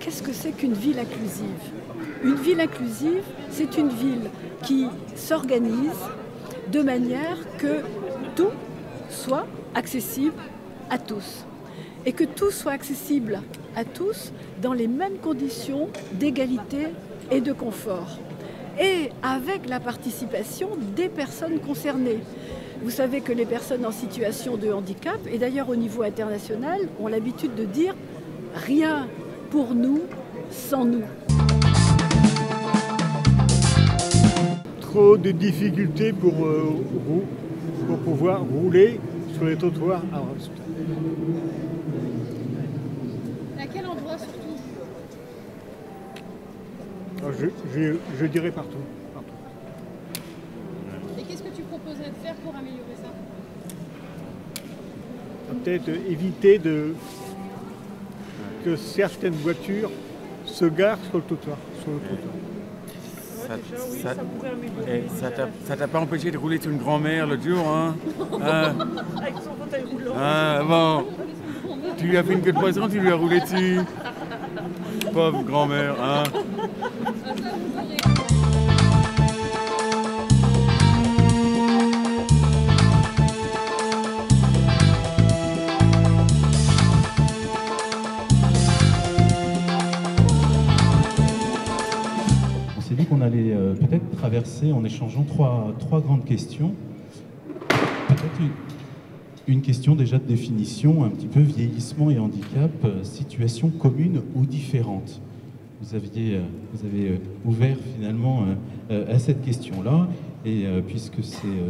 Qu'est-ce que c'est qu'une ville inclusive? Une ville inclusive, c'est une ville qui s'organise de manière que tout soit accessible à tous. Et que tout soit accessible à tous dans les mêmes conditions d'égalité et de confort. Et avec la participation des personnes concernées. Vous savez que les personnes en situation de handicap, et d'ailleurs au niveau international, ont l'habitude de dire « rien pour nous sans nous ». Trop de difficultés pour pouvoir rouler sur les trottoirs. À quel endroit surtout? Je dirais partout. Et qu'est-ce que tu proposerais de faire pour améliorer ça? Peut-être éviter que certaines voitures se garent sur le trottoir. Ça t'a pas empêché de rouler sur une grand-mère l'autre jour, hein? Avec son fauteuil roulant. Ah, bon. Tu lui as fait une queue de poisson, tu lui as roulé dessus. Pauvre grand-mère, hein? On s'est dit qu'on allait peut-être traverser en échangeant trois grandes questions. Peut-être une question déjà de définition, un petit peu vieillissement et handicap, situation commune ou différente. Vous avez ouvert finalement à cette question-là, et puisque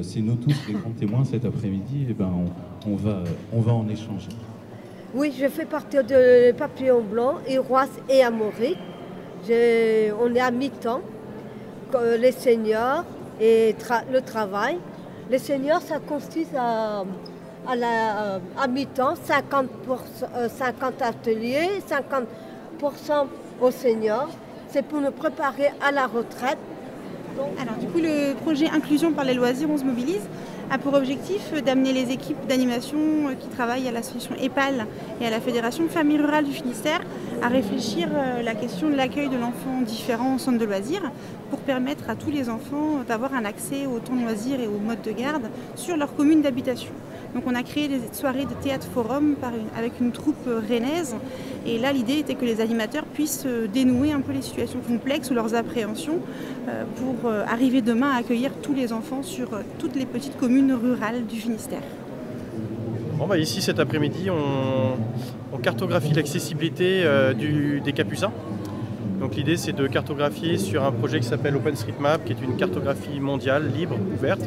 c'est nous tous les grands témoins cet après-midi, eh ben on va en échanger. Oui, je fais partie de Papillon Blanc, Iroise et Amaury. On est à mi-temps, les seniors et le travail. Les seniors, ça consiste à mi-temps, 50 ateliers, 50% aux seniors. C'est pour nous préparer à la retraite. Alors du coup, le projet Inclusion par les loisirs, on se mobilise, a pour objectif d'amener les équipes d'animation qui travaillent à l'association EPAL et à la Fédération Famille Rurale du Finistère à réfléchir la question de l'accueil de l'enfant différent au centre de loisirs pour permettre à tous les enfants d'avoir un accès au temps de loisirs et au mode de garde sur leur commune d'habitation. Donc on a créé des soirées de théâtre forum avec une troupe rennaise, et là l'idée était que les animateurs puissent dénouer un peu les situations complexes ou leurs appréhensions pour arriver demain à accueillir tous les enfants sur toutes les petites communes rurales du Finistère. Bon, bah, ici cet après-midi on cartographie l'accessibilité des Capucins. Donc l'idée c'est de cartographier sur un projet qui s'appelle OpenStreetMap, qui est une cartographie mondiale, libre, ouverte,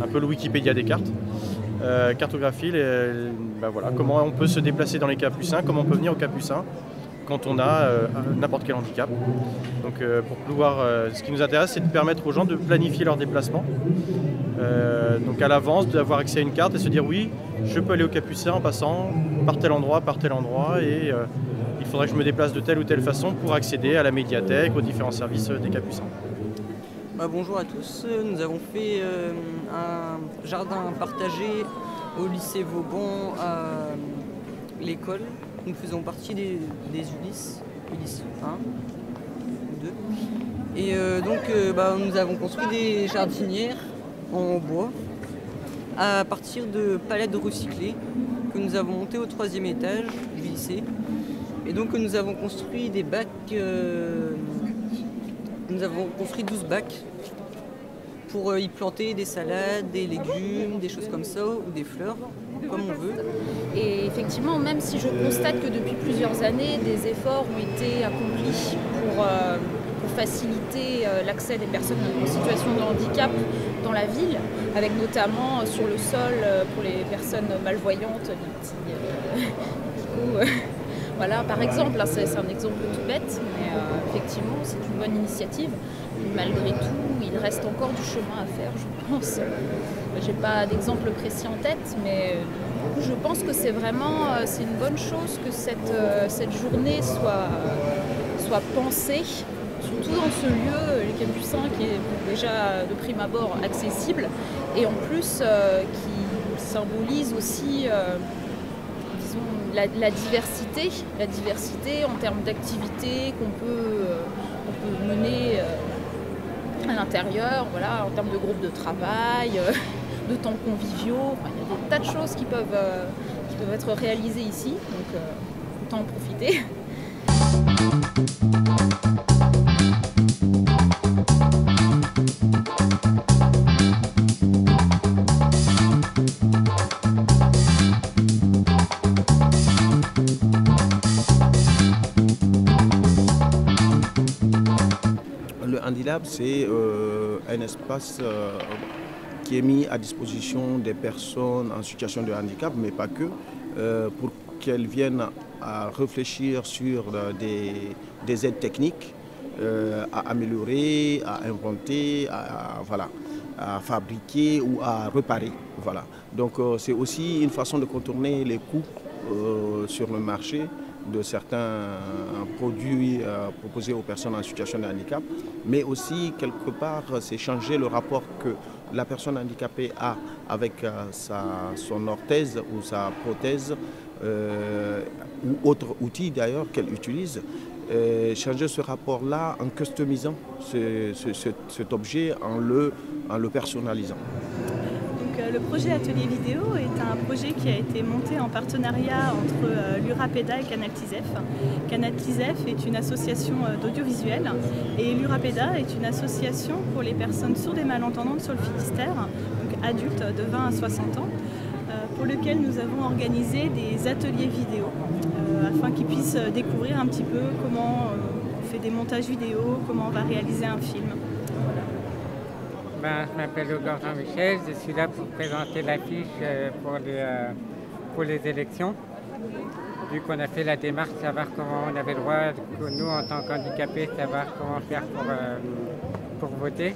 un peu le Wikipédia des cartes. Cartographier comment on peut se déplacer dans les Capucins, comment on peut venir aux Capucins quand on a n'importe quel handicap. Donc pour pouvoir, ce qui nous intéresse, c'est de permettre aux gens de planifier leur déplacement. Donc à l'avance, d'avoir accès à une carte et se dire oui, je peux aller aux Capucins en passant par tel endroit, et il faudrait que je me déplace de telle ou telle façon pour accéder à la médiathèque, aux différents services des Capucins. Bonjour à tous, nous avons fait un jardin partagé au lycée Vauban à l'école. Nous faisons partie des Ulysse 1 ou 2. Et nous avons construit des jardinières en bois à partir de palettes recyclées que nous avons montées au 3e étage du lycée. Et donc nous avons construit des bacs, nous avons construit 12 bacs pour y planter des salades, des légumes, des choses comme ça, ou des fleurs, comme on veut. Et effectivement, même si je constate que depuis plusieurs années, des efforts ont été accomplis pour faciliter l'accès des personnes en situation de handicap dans la ville, avec notamment sur le sol pour les personnes malvoyantes, voilà, par exemple, hein, c'est un exemple tout bête, mais effectivement, c'est une bonne initiative. Malgré tout, il reste encore du chemin à faire, je pense. J'ai pas d'exemple précis en tête, mais je pense que c'est vraiment c'est une bonne chose que cette journée soit pensée, surtout dans ce lieu, les Capucins, qui est déjà de prime abord accessible, et en plus qui symbolise aussi la diversité en termes d'activités qu'on peut mener à l'intérieur, voilà, en termes de groupes de travail, de temps conviviaux. Enfin, il y a des tas de choses qui peuvent être réalisées ici, donc autant en profiter. Le HandiLab, c'est un espace qui est mis à disposition des personnes en situation de handicap, mais pas que, pour qu'elles viennent à réfléchir sur des aides techniques à améliorer, à inventer, à fabriquer ou à réparer. Voilà. Donc c'est aussi une façon de contourner les coûts sur le marché de certains produits proposés aux personnes en situation de handicap, mais aussi quelque part c'est changer le rapport que la personne handicapée a avec son orthèse ou sa prothèse ou autre outil d'ailleurs qu'elle utilise, changer ce rapport-là en customisant cet objet, en le personnalisant. Le projet Atelier Vidéo est un projet qui a été monté en partenariat entre l'Urapeda et Canal TISEF. Canal TISEF est une association d'audiovisuel et l'Urapeda est une association pour les personnes sourdes et malentendantes sur le Finistère, donc adultes de 20 à 60 ans, pour lequel nous avons organisé des ateliers vidéo afin qu'ils puissent découvrir un petit peu comment on fait des montages vidéo, comment on va réaliser un film. Je m'appelle Hugo Jean-Michel, je suis là pour présenter l'affiche pour les élections. Vu qu'on a fait la démarche, savoir comment on avait le droit, nous en tant qu'handicapés, savoir comment faire pour voter.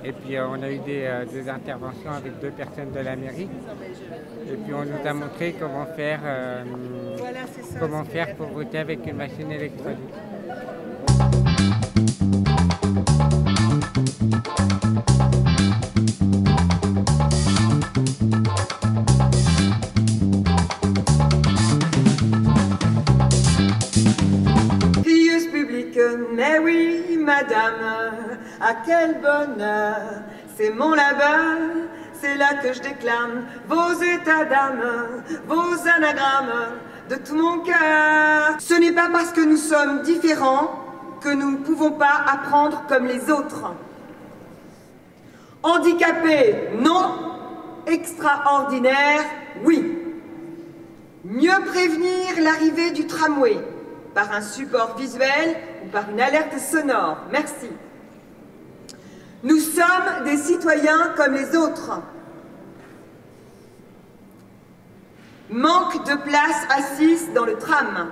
Et puis on a eu des interventions avec 2 personnes de la mairie. Et puis on nous a montré comment faire pour voter avec une machine électronique. Pieuse publique, mais oui, madame, à quel bonheur, c'est mon labeur, c'est là que je déclame vos états d'âme, vos anagrammes de tout mon cœur. Ce n'est pas parce que nous sommes différents que nous ne pouvons pas apprendre comme les autres. Handicapés, non. Extraordinaire, oui. Mieux prévenir l'arrivée du tramway par un support visuel ou par une alerte sonore. Merci. Nous sommes des citoyens comme les autres. Manque de place assise dans le tram.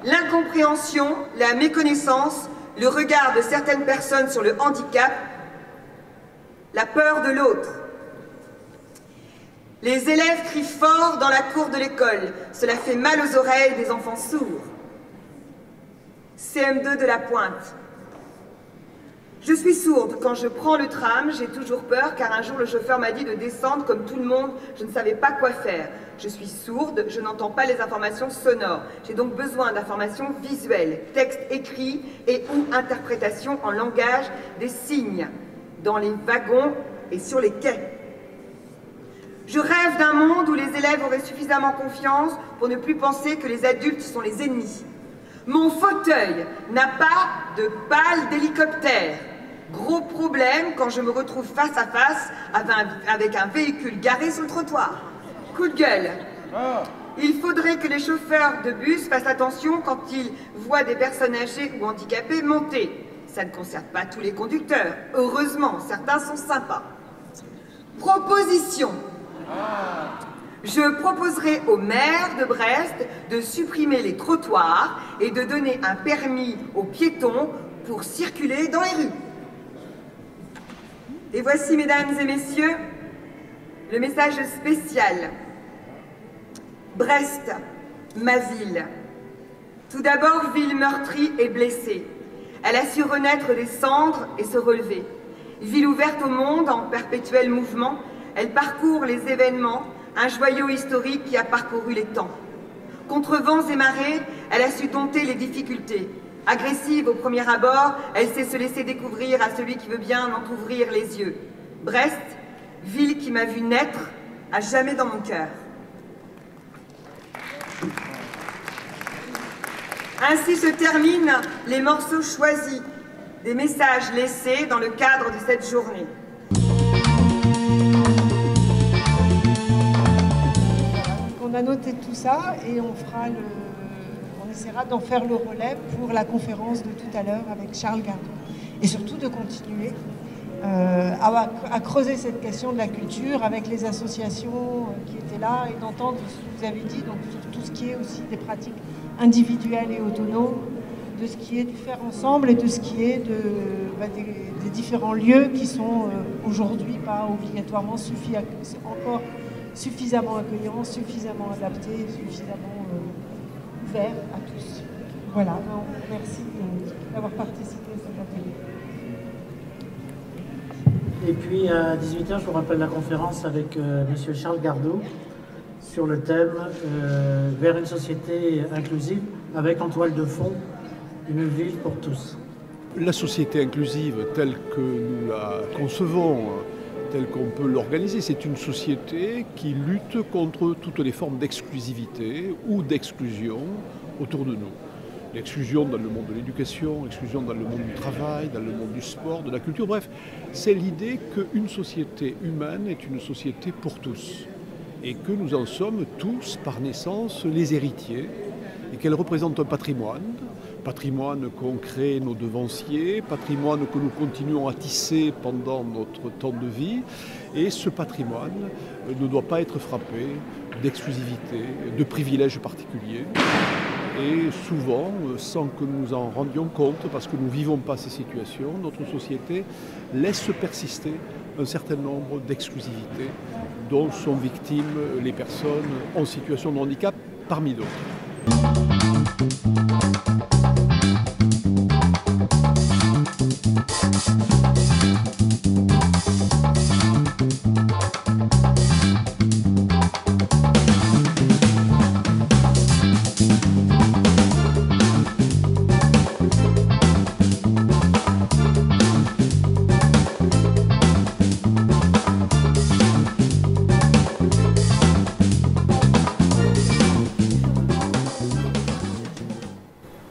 L'incompréhension, la méconnaissance, le regard de certaines personnes sur le handicap, la peur de l'autre. Les élèves crient fort dans la cour de l'école. Cela fait mal aux oreilles des enfants sourds. CM2 de la Pointe. Je suis sourde. Quand je prends le tram, j'ai toujours peur car un jour le chauffeur m'a dit de descendre comme tout le monde. Je ne savais pas quoi faire. Je suis sourde, je n'entends pas les informations sonores. J'ai donc besoin d'informations visuelles, texte écrit et ou interprétation en langage des signes, dans les wagons et sur les quais. Je rêve d'un monde où les élèves auraient suffisamment confiance pour ne plus penser que les adultes sont les ennemis. Mon fauteuil n'a pas de pale d'hélicoptère. Gros problème quand je me retrouve face à face avec un véhicule garé sur le trottoir. Coup de gueule. il faudrait que les chauffeurs de bus fassent attention quand ils voient des personnes âgées ou handicapées monter. Ça ne concerne pas tous les conducteurs. Heureusement, certains sont sympas. Proposition. Je proposerai au maire de Brest de supprimer les trottoirs et de donner un permis aux piétons pour circuler dans les rues. Et voici, mesdames et messieurs, le message spécial. Brest, ma ville. Tout d'abord, ville meurtrie et blessée. Elle a su renaître des cendres et se relever. Ville ouverte au monde en perpétuel mouvement, elle parcourt les événements, un joyau historique qui a parcouru les temps. Contre vents et marées, elle a su dompter les difficultés. Agressive au premier abord, elle sait se laisser découvrir à celui qui veut bien en ouvrir les yeux. Brest, ville qui m'a vu naître, à jamais dans mon cœur. Ainsi se terminent les morceaux choisis, des messages laissés dans le cadre de cette journée. On a noté tout ça et on essaiera d'en faire le relais pour la conférence de tout à l'heure avec Charles Gardot. Et surtout de continuer à creuser cette question de la culture avec les associations qui étaient là et d'entendre ce que vous avez dit, donc sur tout ce qui est aussi des pratiques individuelles et autonomes, de ce qui est du faire ensemble et de ce qui est des différents lieux qui sont aujourd'hui pas obligatoirement encore suffisamment accueillants, suffisamment adaptés, suffisamment ouverts à tous. Voilà, donc, merci d'avoir participé à cet atelier. Et puis à 18h, je vous rappelle la conférence avec M. Charles Gardot sur le thème vers une société inclusive avec en toile de fond une ville pour tous. La société inclusive telle que nous la concevons, telle qu'on peut l'organiser, c'est une société qui lutte contre toutes les formes d'exclusivité ou d'exclusion autour de nous. L'exclusion dans le monde de l'éducation, l'exclusion dans le monde du travail, dans le monde du sport, de la culture, bref, c'est l'idée qu'une société humaine est une société pour tous et que nous en sommes tous par naissance les héritiers et qu'elle représente un patrimoine qu'ont créé nos devanciers, patrimoine que nous continuons à tisser pendant notre temps de vie, et ce patrimoine ne doit pas être frappé d'exclusivité, de privilèges particuliers, et souvent, sans que nous en rendions compte, parce que nous ne vivons pas ces situations, notre société laisse persister un certain nombre d'exclusivités dont sont victimes les personnes en situation de handicap, parmi d'autres.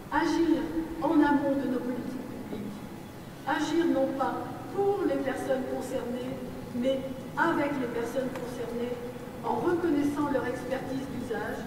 Agir en amont de nos politiques publiques. Agir non pas pour les personnes concernées, mais avec les personnes concernées, en reconnaissant leur expertise d'usage.